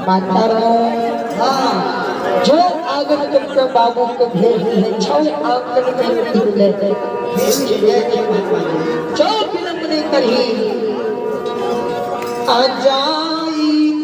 मातारा हाँ जो आगन के बाबू को भेज है छौ आगन में निकले जो विलंब नहीं करी आ जाई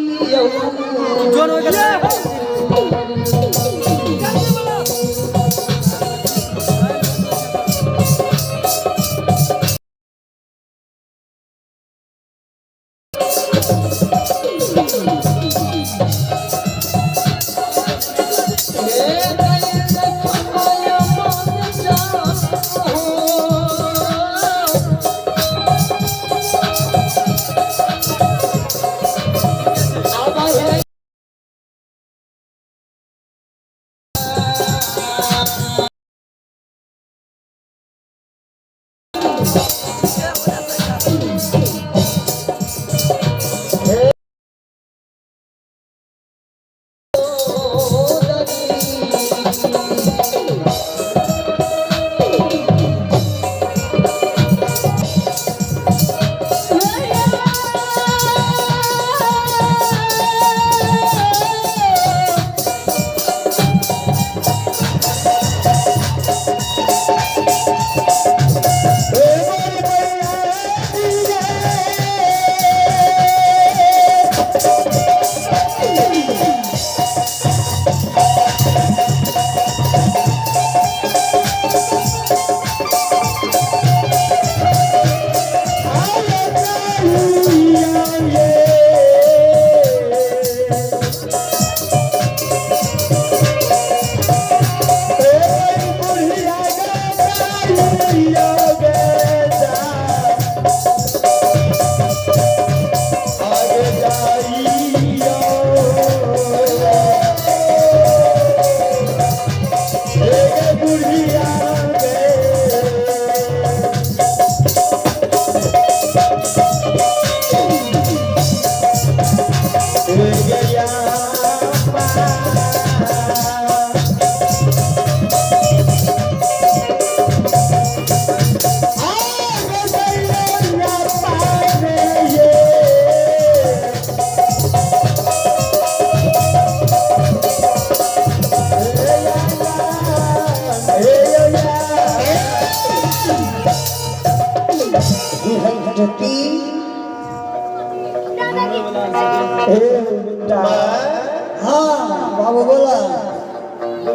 हाँ बाबू बोला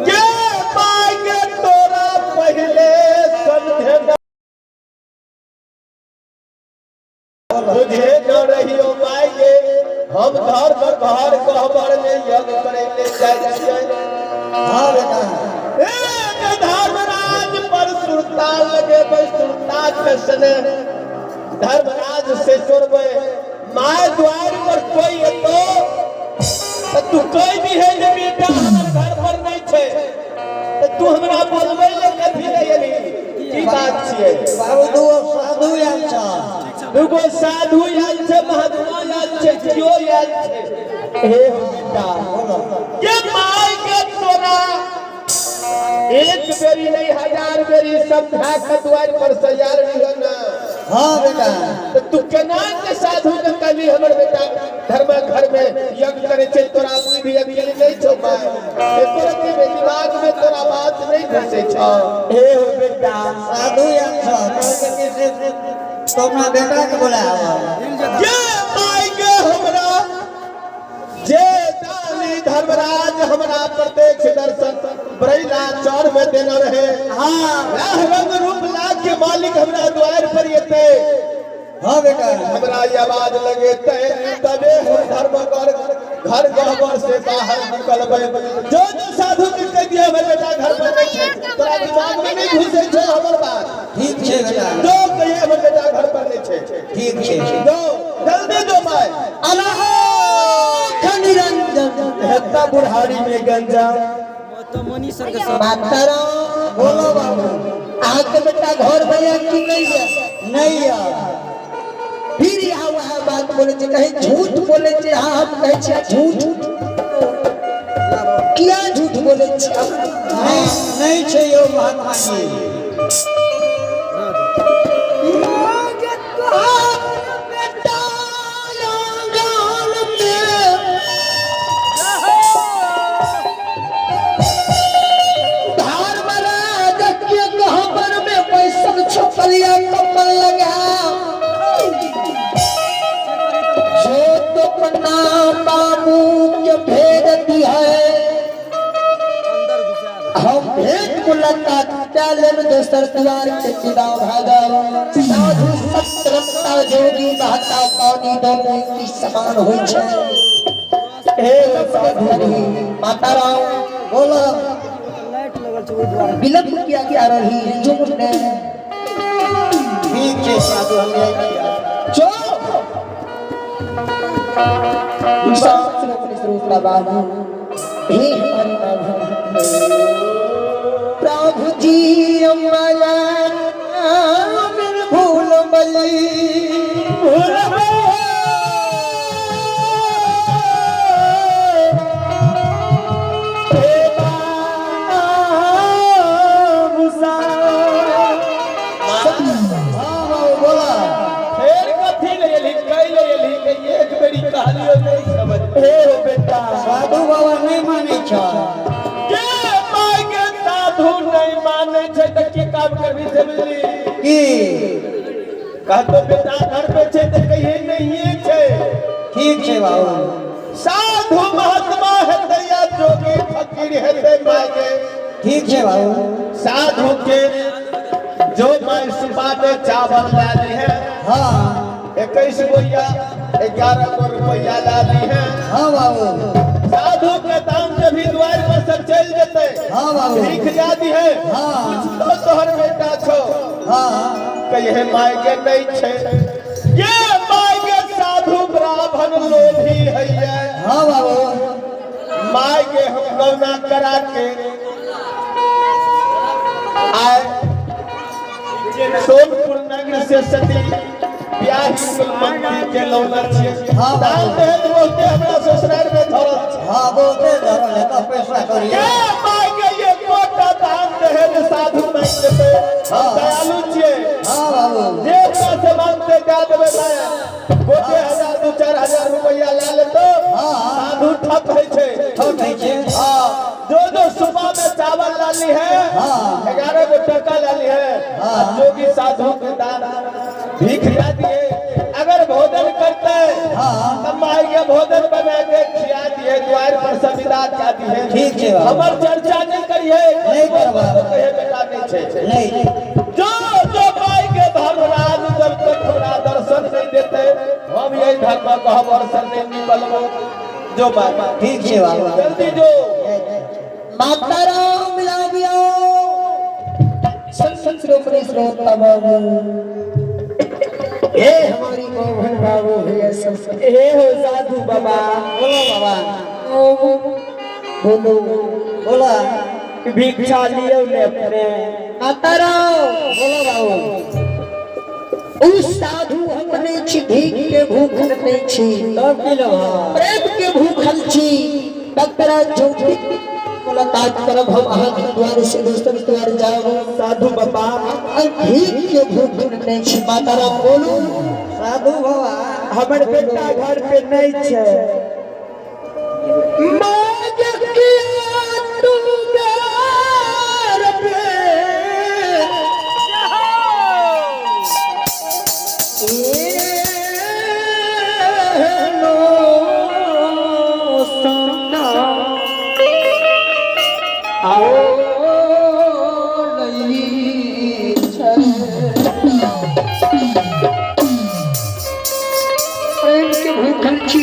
के पाएंगे तोरा पहले मुझे न रहियो पाएंगे हम धर्म घर कहबर में यज्ञ करेंगे जय हाँ बेटा धर्मराज पर सुरता लगे सुरता कसने धर्मराज से चोरबे माय द्वार पर कोई तो तू कोई भी है जे बेटा हमर घर पर नहीं छे त तू हमरा बोलबे ले कथि नहीं एली की बात छिए बाबू दो साधु आयल छ दुगो साधु आयल छे महात्मा आयल छे क्यों आयल छे हे बेटा के माय के तोरा एक बेरी नहीं हजार बेरी सब ढाक द्वार पर सजार लियो ना हाँ बेटा तो तू केना के साधु के कली हमर बेटा धर्म घर में यज्ञ करे छे तोरा बुद्धि अभी नहीं छो पाए एको के दिमाग में तोरा बात नहीं घुसे छ हे बेटा साधु आयल छ तो अपना बेटा के बुलावा ये माई के हमरा जे दानी धर्मराज हमरा प्रत्यक्ष दर्शन बरैला चौर में देना रहे हाँ रंग रूप लाग के मालिक हमरा द्वार पर येते हाँ बेटा हमरा ये आवाज लगे तबे हम धर्म कर घर गहबर से बाहर निकलबे जो साधु के कह दिया हमर बेटा घर पर नहीं है तोरा दिमाग में नहीं घुसे छे हमर बात ठीक छे बेटा जो कहिए हमर बेटा घर पर नहीं छे ठीक छे जो जल्दी जो माय अल्लाह निरंजन हेता बुढ़ारी में गंजा मातारा बोलो बाबू आके बेटा घर में की नहीं है फिर यहाँ वहाँ बात बोले थे कहीं झूठ बोले थे हाँ हम कहे छे झूठ क्या झूठ बोले छे नहीं छे यो महात्मा जी डाले में दोसर द्वार के विदा भागल साधु सत्रता जोगी बहता पानी दोनों की समान होई छै हे साधु माता राम बोला विलंब किया क्या रही जुग ने ठीक है साधु हमने किया जो प्रभु जी अम्मला भूल बली साधु बाबा नहीं माने छ के माय के साधु नहीं माने छै त की काम करबी से बुझली की कहतो बेटा घर पे छै त कहिए नहीं छै ठीक छै बाबू साधु महात्मा हेतै या जोगी फकीर हेतै माय के ठीक छै बाबू साधु के जो माय सुपा में चावल डाली है हां 21 गोया 11 गो रुपया डाली है हां बाबू साधु के दाम से भी द्वार पर सब चल जते हां बाबू भीख जाती है हां तो तोहर बेटा छो हां कहे माय के नहीं छे ये माय के साधु ब्राह्मण लोभी है हां बाबू माय के हम गौना करा के आए सोनपुर नगर से सती ब्याही कुलमंत्री के लौना छे हां दान दे बोलते हमरा ससुराल में धरल हां बोलते धरल है तो पैसा करिए ये माय के ये कोटा दान दे साधु नहीं देते हम दयालु छिए हां बाबू जे से मांगते क्या देबे माया गोटे 1000 2-4000 रुपया ला ले तो साधु ठप है छे ठप है छे हां जो सुबह में चावल लाली है हां 11 गो टका लाली है जोगी साधु के दान भीख जाती है अगर भोजन करते तब माई के भोजन बना के खिला दिए द्वार पर संविदा जाती है ठीक है हमर चर्चा नहीं करिए नहीं करबा तो कहे बेटा नहीं छे नहीं जो जो माई के धर्मराज जब तक हमरा दर्शन नहीं देते हम यही धर्म को हम दर्शन नहीं निकलबो जो माई ठीक है बाबू जल्दी जो माता राम लागियो संत श्रोत्री श्रोता बाबू ए हमारी मोहन बाबू है सब ए हो साधु बाबा बोलो बाबा बोलो बोला भिक्षा लियो ने अपने माता राम बोलो बाबू उस साधु अपने छी भीख के भूखल नहीं छी सब किलो प्रेम के भूखल छी डॉक्टर ज्योति मुलाकात करब हम अहाँ के द्वार से दोस्तन द्वार जाओ साधु बाबा भीख के भूखल नहीं छी माता राम बोलो साधु बाबा हमर बेटा घर पे नहीं छे मांग किया तू प्यार पे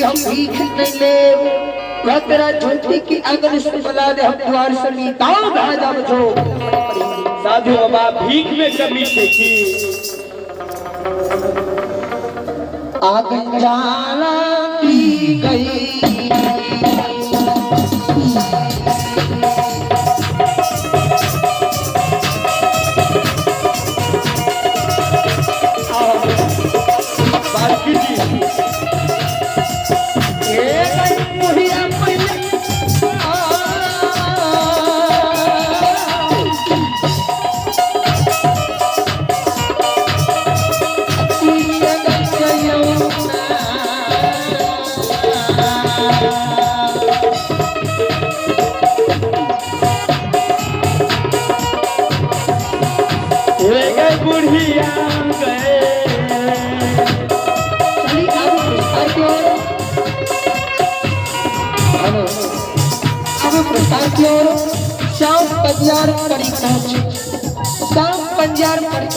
हम भीख नहीं ले तेरा झोंटी की अगर से बुला दे हम द्वार से निकाल भाजा जो साधु बाबा भीख में कमी थी की आग जाला की गई शाम 11 करीब पहुंचे काम पंजार पर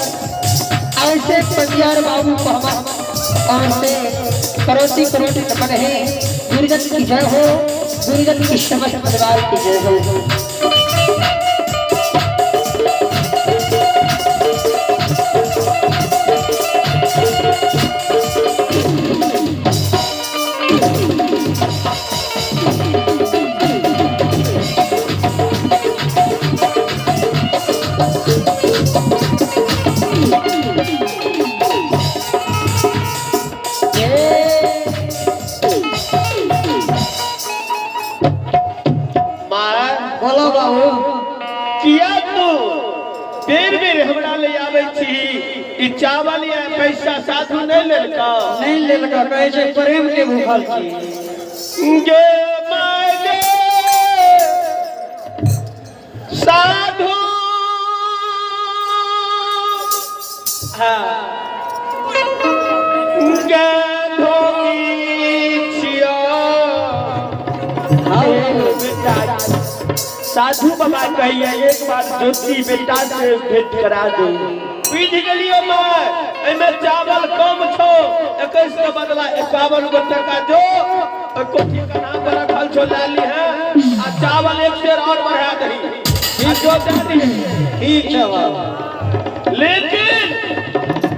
ऐसे पंजार बाबू को हम और से करोटी करोटी नमन है। दुर्गत की जय हो, दुर्गत की समस्त परिवार की जय हो। बोलो बाबू किया तू बेर बेर हमरा ले आवे छी ई चावल या पैसा साधु नहीं लेलका नहीं लेलका कहे छै प्रेम के भूखल छी गे माय गे साधु हाँ गे धोनी छिया बेटा साधु बाबा कहिए एक बार ज्योति बेटा से भेंट करा दो पीठ गलियो मैं एमे चावल कम छो 21 के बदला 51 गो टका जो कोठी का नाम पर रखल छो लाली है आ चावल एक शेर और बढ़ा दही ठीक जो जाती ठीक है बाबा। लेकिन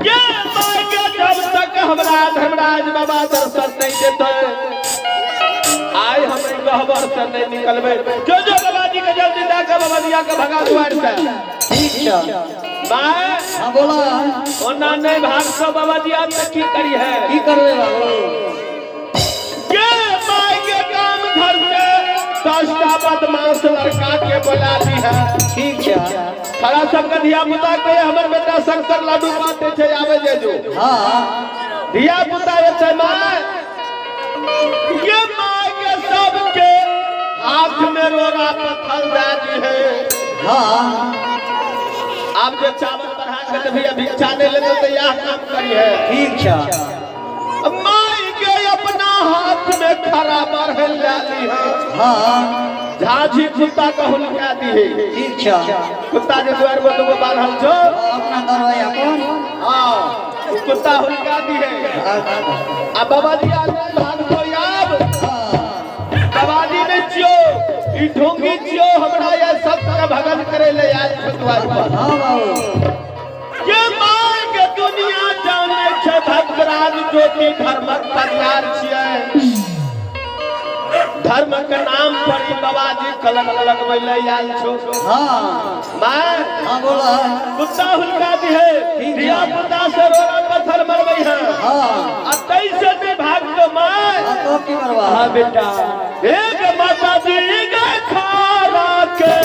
ये मांगे जब तक हमरा धर्मराज बाबा दर्शन नहीं देते आए हम गहबर से नहीं निकलबे जो बाबा जी के जल्दी जाकर बाबा जी के भगा द्वार से ठीक है मैं हां बोला ओना नहीं भाग सो बाबा जी आज तक की करी है की करबे बाबू के माय के काम घर से 10टा बदमाश लड़का के बुला दी है ठीक है खड़ा सबके धिया पुता के हमर बेटा शंकर लाडू बाटे छे आवे जे जो हां धिया पुता ये छै माय ये माय के सबके हाथ में रोरा पत्थर दादी है हां आप जो चावल बढ़ा के भी अभी भिक्षा ले तो यह काम करी है ठीक है माई के अपना हाथ में खरा बढ़ल जाती है हां झाझी कुत्ता का हुलका दी है ठीक है कुत्ता के द्वार को तो बांधल छो अपना दरवाजा कौन हां कुत्ता हुलका दी है अब बाबा जी आज भाग को याब बाबा जी ने चियो ई ढोंगी चियो हमरा या सब का भगन करे ले आज द्वार पर हां बाबू ये माय के दुनिया जाने छे भक्तराज ज्योति धर्मक परिवार छिए धर्म के नाम पर ई बाबा जी कलक लगबै ले आयल छो हां माय हां बोला कुत्ता हुलका दी है दिया कुत्ता से रोड़ा पत्थर मरबै है हां आ कैसे भी भाग तो माय तो की मरवा हां बेटा एक माता जी के खारा के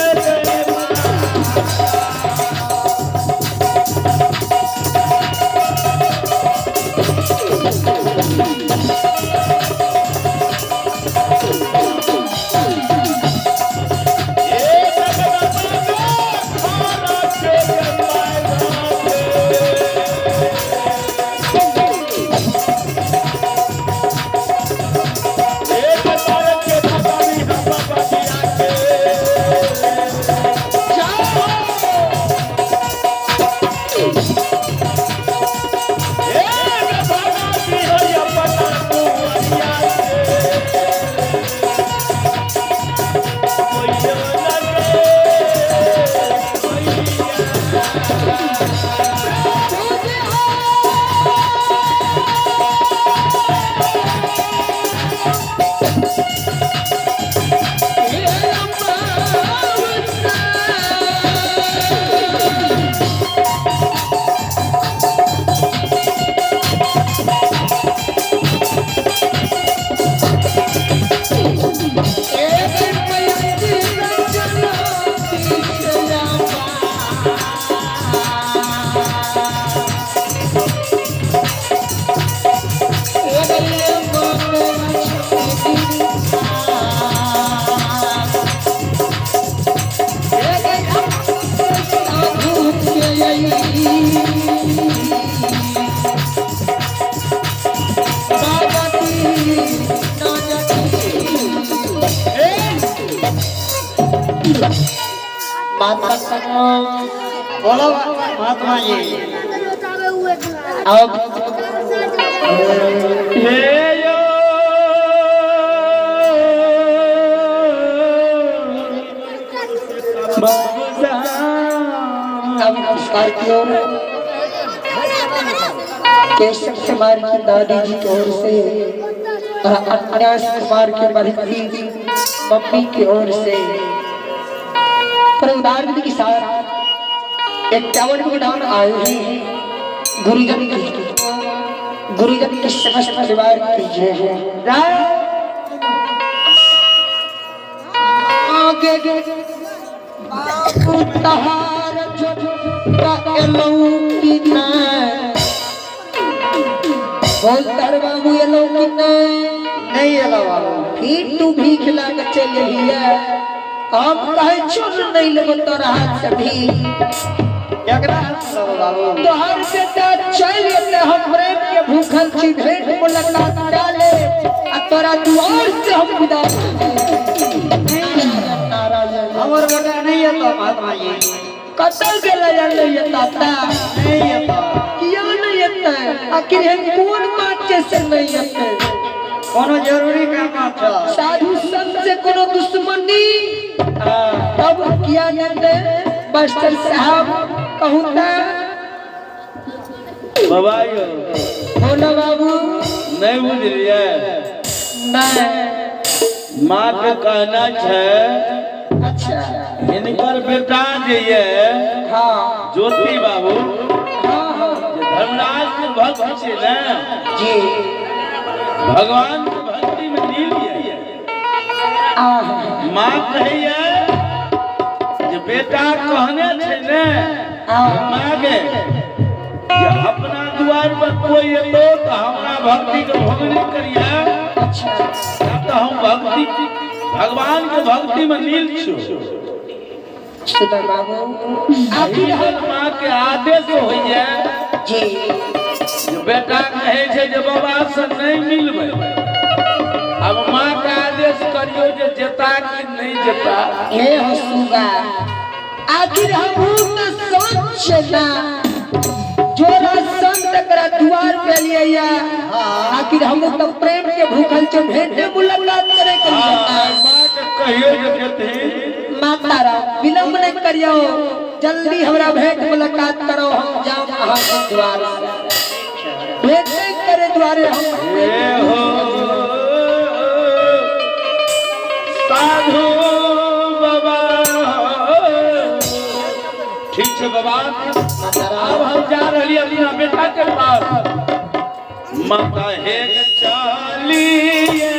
बोलो महात्मा जी। अब हे यो अब नमस्कार की ओर केशव कुमार की दादी जी की ओर से और अन्यास कुमार के बहन की मम्मी की ओर से परिवार के साथ 51 गुणान आए हैं। गुरुजन की समस्त परिवार की जय है। आगे बाबू तहार की बोल तर बाबू एलो की नहीं एलो बाबू। फिर तू भी खिला के चल लिया। हम कहे चुन नहीं लगो तो रात से भी एकरा बाबू तोहर बेटा चल ले हम प्रेम के भूखल छी भेंट मुलाकात डाले आ तोरा द्वार से हम विदा हमर बेटा नहीं है तो महात्मा जी। कतल गेला जाने ये ताता नहीं है तो किया नहीं येते आखिर हम कौन बात जैसे नहीं येते कोनो जरूरी काम था। साधु संत से कोनो दुश्मनी तब किया जाते मास्टर साहब कहूता बाबा यो बोलो बाबू नहीं बुझलिए नहीं माँ के कहना है अच्छा इनकर बेटा जे ये हाँ ज्योति बाबू हाँ हाँ जे धर्मराज के भक्त छे ना जी भगवान के भक्ति में लीन है। माँ कहिए जे बेटा कहने छे ने मांगे जे अपना द्वार पर कोई एलो तो हमरा भक्ति के भोगनी करिए तो हम भक्ति भगवान के भक्ति में लीन छु। सुधा बाबू आखिर हम माँ के आदेश होइए जी जो बेटा कहे छे जे बाबा से नहीं मिलबे अब माँ का आदेश करियो जे जेता कि नहीं जेता। हे हसुगा आखिर हम तो सोच ना जोरा संत करा द्वार पे लिया आखिर हम तो प्रेम के भूखल छे भेंट मुलाकात करे के माँ के कहियो जे जेती माता रा विलंब नहीं करियो जल्दी हमरा भेंट मुलाकात करो हम जाम अहाँ के द्वार भेंट करे द्वारे हम हे हो साधु बाबा ठीक है बाबा अब हम जा रही अपना बेटा के पास माता हे चलिए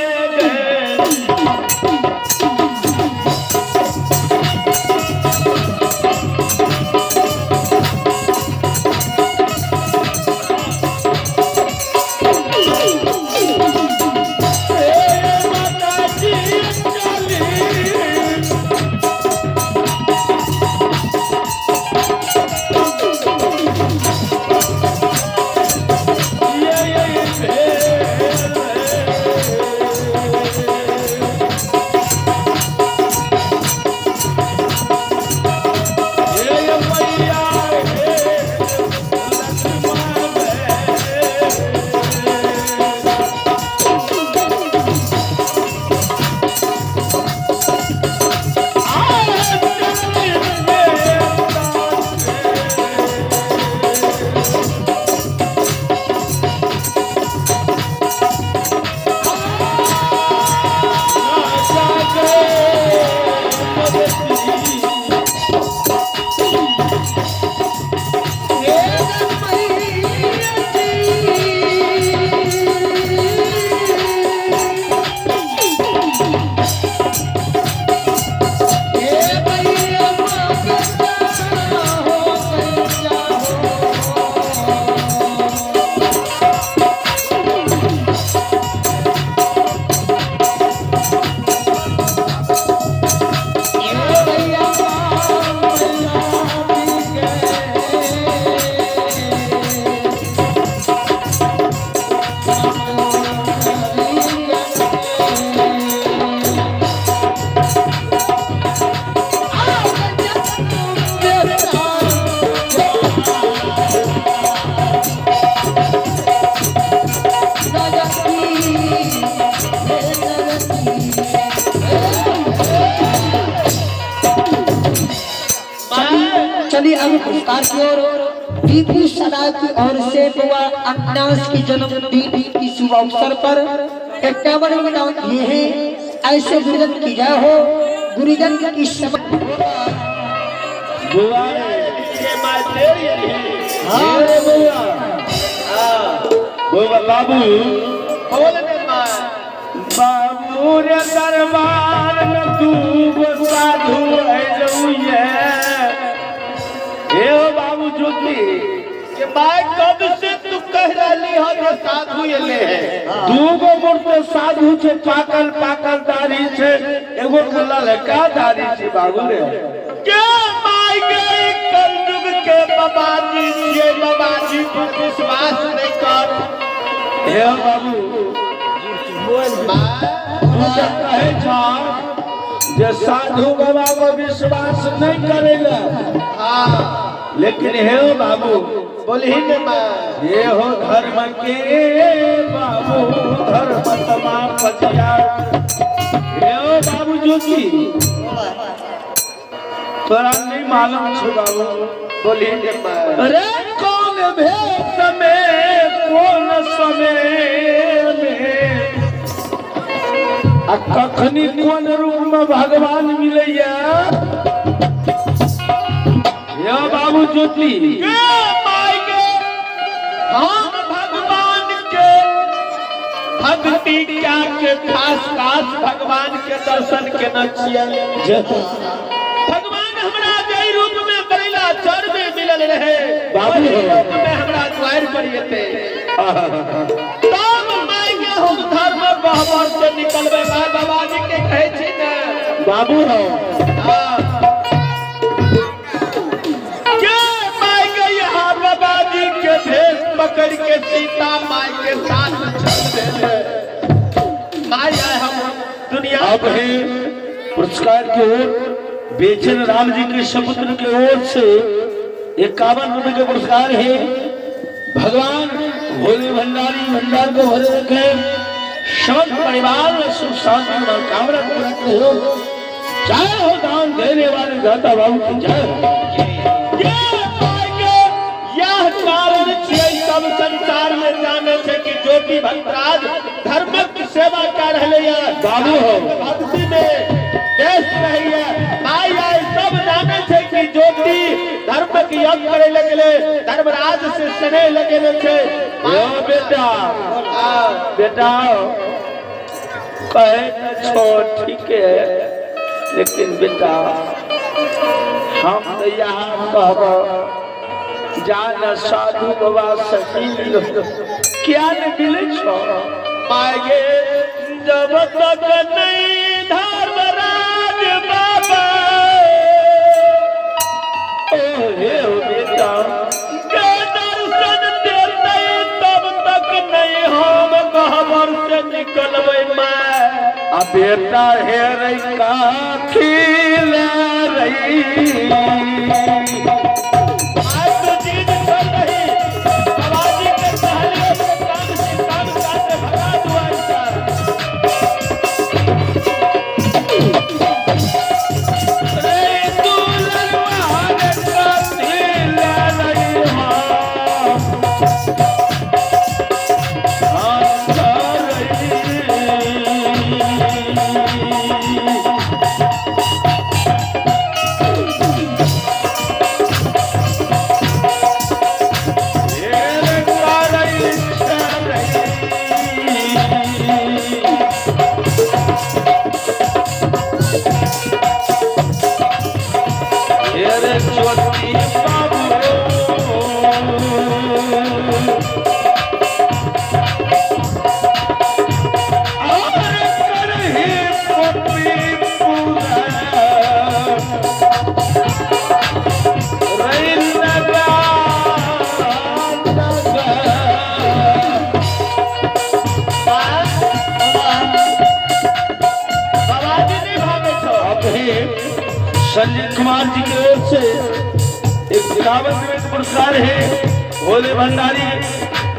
चलिए अभी पुरस्कार की ओर दीपू सदा की ओर से बुआ अन्नास की जन्मदिन की शुभ अवसर पर 51 मिनट ये है ऐसे गुरुजन की जय हो गुरुजन की बुआ ये माय तेरी हां रे बुआ बुआ बाबू बोलने माय बाबू रे दरबार में तू साधु है हे बाबू ज्योति के मैं कब से तू कह रही हो कि साधु ये ले है दूगो मूर्ति साधु छे पाकल पाकल दाढ़ी छे एगो कलल का दाढ़ी छे बाबू रे के माई गई कलयुग के बाबाजी ये बाबाजी पर विश्वास नहीं कर हे बाबू बोल मां कहे छा जे साधु बाबा पर विश्वास नहीं करेगा हां लेकिन हे बाबू बोली ने मां ये हो धर्म के बाबू धर्म तमाम पतिया हे बाबू जोगी तोरा नहीं मालूम छ बाबू बोली ने मां अरे कौन भेद में कौन समय में कखनी कौन रूप में भगवान मिलैया या बाबू ज्योति हम भगवान के भक्ति क्या के खास खास भगवान के दर्शन के न छियै भगवान हमरा जय रूप में करेला चर में मिलल रहे बाबू रूप में हमरा द्वार पर येते तब माय के हम धर्म गहवर से निकलबे बाबा जी के कहै छी ने बाबू हो हां भेष पकड़ के सीता माई के साथ चल दे माई आए हम दुनिया अब है पुरस्कार की ओर बेचन राम जी के सपुत्र की ओर से 51 रुपए का पुरस्कार है भगवान भोले भंडारी भंडार को भरे रखे सब परिवार में सुख शांति और कामना पूरा करो जय हो दान देने वाले दाता बाबू की जय कारण सब संसार में जाने छे कि ज्योति भक्तराज धर्म की सेवा कर रहे हैं बाबू हो भक्ति में देश रही है माई आई सब जाने छे कि ज्योति धर्म की यज्ञ करे लगले धर्मराज से स्नेह लगे छे यो बेटा बेटा कहे छो ठीक है लेकिन बेटा हम तो यहाँ कहब जाना साधु बाबा सही क्या न मिले छो मांगे जब तक नहीं धर्मराज बाबा ओ हे बेटा के दर्शन देते तब तक नहीं हम गहवर से निकलबै मैं आ बेटा हे रही का खिल रही संजीव कुमार जी की ओर से एक 51 रुपए का पुरस्कार है भोले भंडारी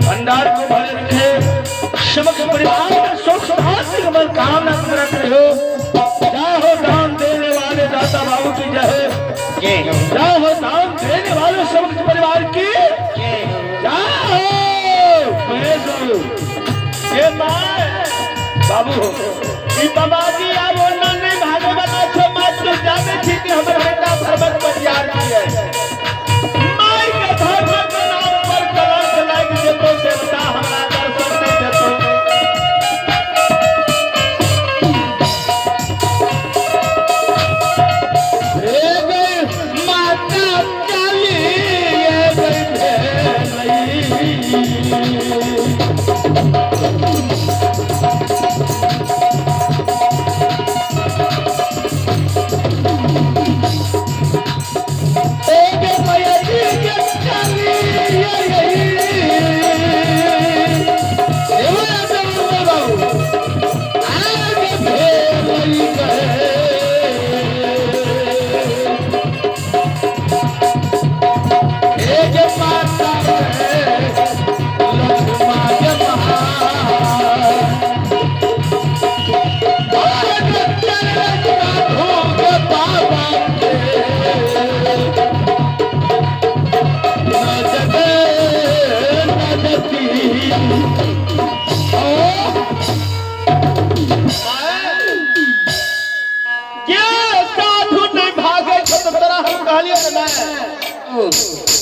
भंडार को भरे रखे समग्र परिवार का सुख शांति की कामना पूरा करे हो जय हो दान देने वाले दाता बाबू की जय हो दान देने बाबू ई बाबाजी अब ओना नहीं भागे वाला छो मत तो जाने छी कि हमर बेटा धर्मक बरियार है माई के धर्म के नाम पर कलंक लाग जेतो देवता हमरा दर्शन नहीं देतो रे गई माता काली ये गई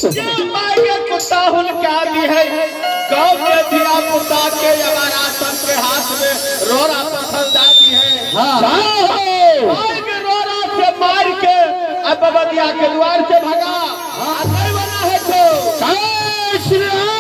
कुत्ता हुनका भी है गाँव के धिया पुता के हमारा सब के हाथ में रोरा पसंद आती है रोरा से मार के अब बबदिया के द्वार से भगा आने वाला है तो श्री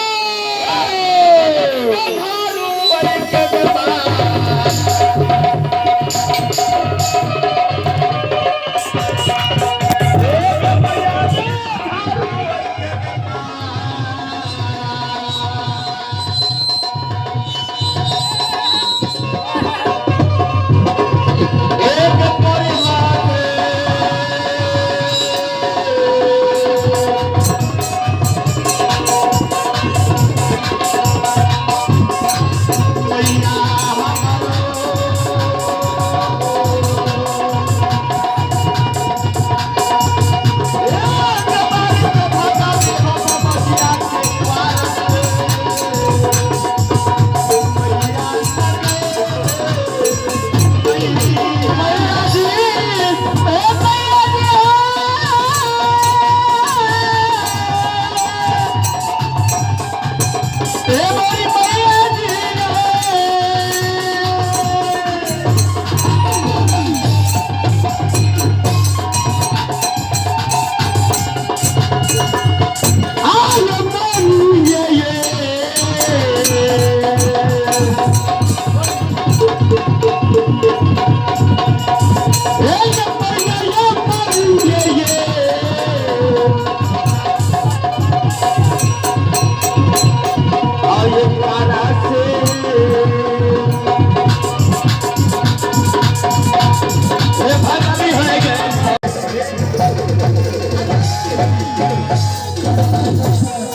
Thank you.